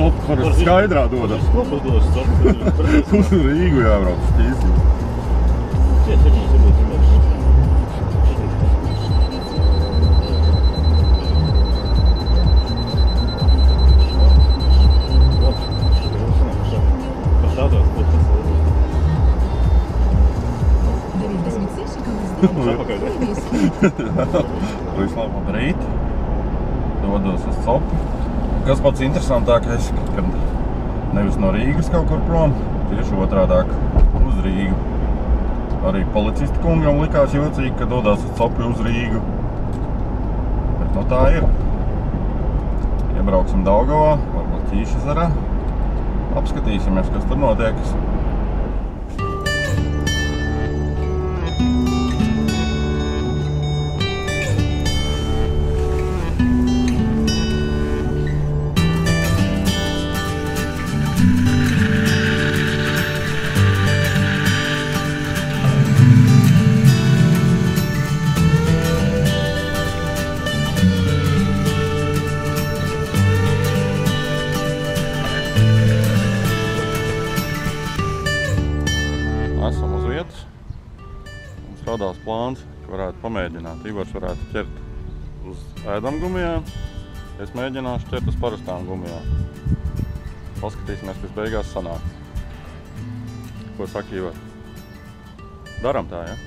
stopu parasti skaidrā dodas. Stopu dodas stopu. Uz Rīgu jābrauc šķīsi. Labrīt, dodos uz Copu. Kas pats interesantākais, kad nevis no Rīgas kaut kur prom, tieši otrādāk uz Rīgu. Arī policisti kungam likās jocīgi, ka dodās uz Copu uz Rīgu. Bet no tā ir. Iebrauksim Daugavā, varbūt Ķīšezerā. Apskatīsimies, kas tur notiekas. Esam uz vietas. Mums radās plāns, ka varētu pamēģināt. Ivars varētu ķert uz ēdamgumijām. Es mēģināšu ķert uz parastām gumijām. Paskatīsimies, kas beigās sanāk. Ko saka Ivar? Daram tā, ja?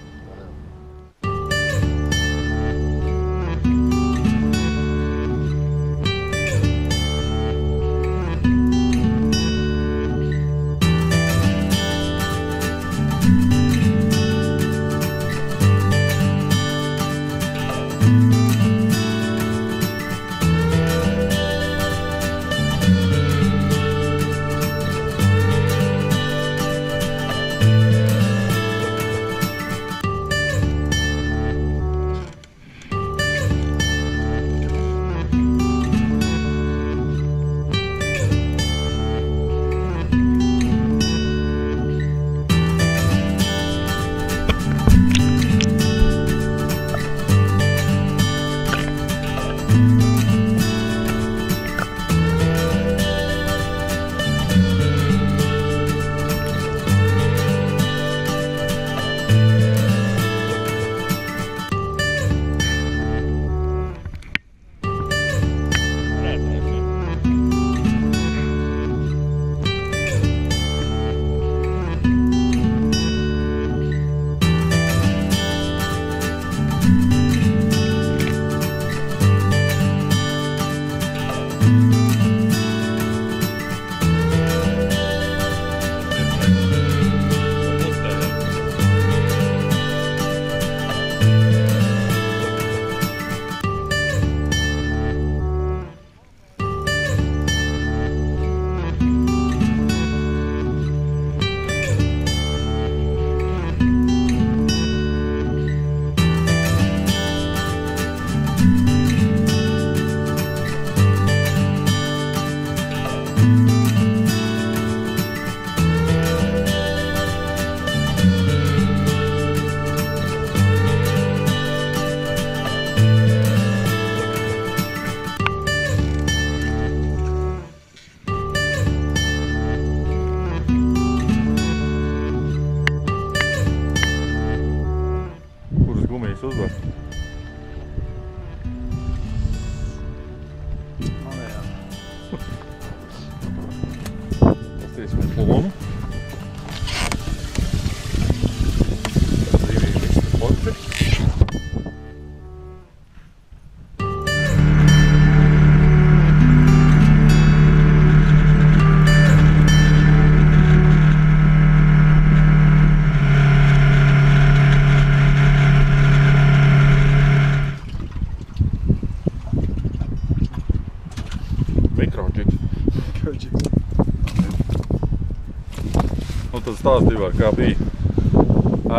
Uzvar. Pastīsimies plonu. Dzīvīgi viss poci. Nu tad stāstīju var, kā bija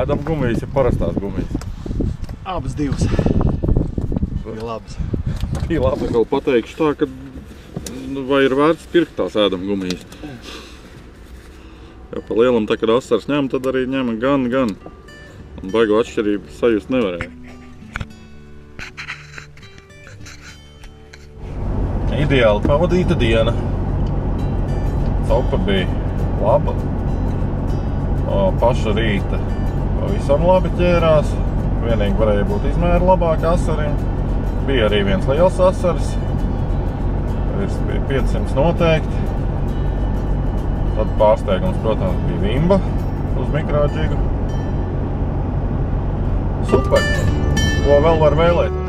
ēdam gumijas, ja parastās gumijas. Abas divas. Bija labas. Bija labi. Vēl pateikšu tā, ka vai ir vērts pirkt tās ēdam gumijas. Ja pa lielam tā, kad asars ņem, tad arī ņem gan. Un baigo atšķirību sajust nevarēja. Ideāli pavadīta diena. Copa bija laba. Paša rīta pavisam labi ķērās. Vienīgi varēja būt izmēri labāk asarim. Bija arī viens liels asaris. Virs bija 500 noteikti. Tad pārsteigums, protams, bija Vimba uz mikrodžigu. Super! Ko vēl var vēlēt?